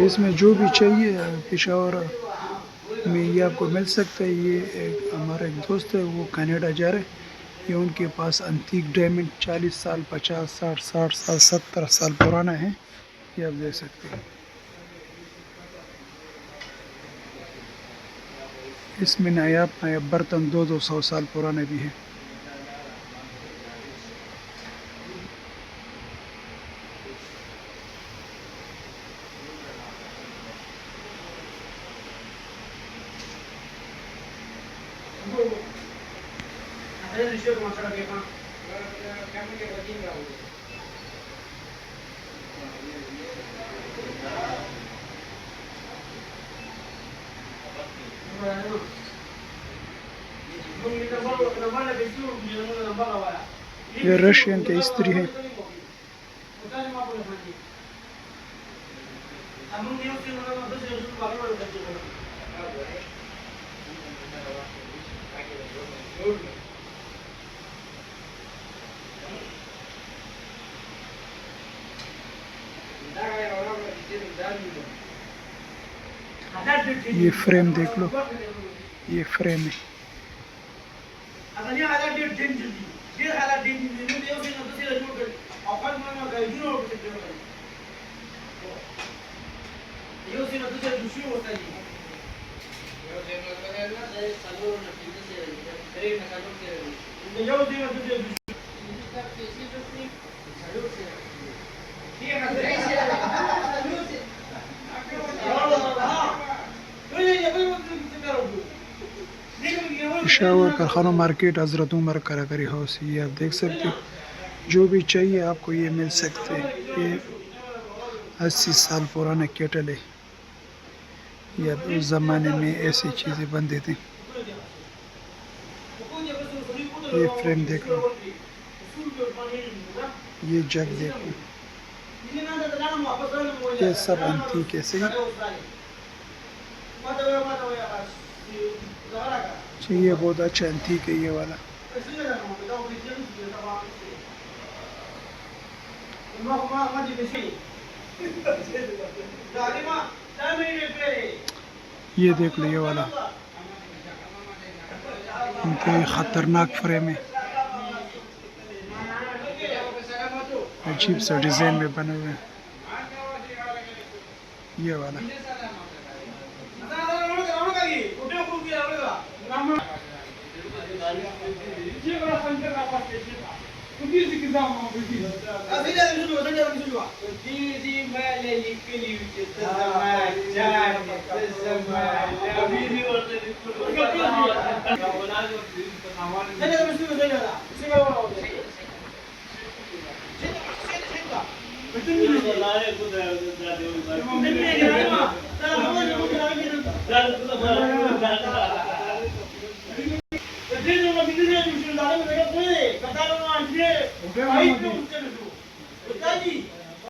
इसमें जो भी चाहिए पेशावर में ये आपको मिल सकता है। ये हमारा एक दोस्त है, वो कनाडा जा रहे हैं। ये उनके पास अंटीक डायमंड 40 साल 50 साल 60 साल 70 साल पुराना है। ये आप देख सकते हैं। इसमें नायाब नायाब बर्तन 200 साल पुराने भी हैं। ये रशियन के स्त्री है। ये फ्रेम देख लो, ये फ्रेम है। पेशावर कारखाना मार्केट हज़रत उमर कारागरी हाउस। ये आप देख सकते हो, जो भी चाहिए आपको ये मिल सकते हैं। ये 80 साल पुराना केटल है। ये उस ज़माने में ऐसी चीज़ें बनती थी। ये फ्रेम देख लो, ये जग देख लो, ये सब एंटीक ऐसे ही। ये बहुत अच्छा एंटीक है ये वाला। ये देख लो, ये वाला इंतहाई खतरनाक फ्रेम है। अजीब सा डिज़ाइन में बने हुए हैं। ये वाला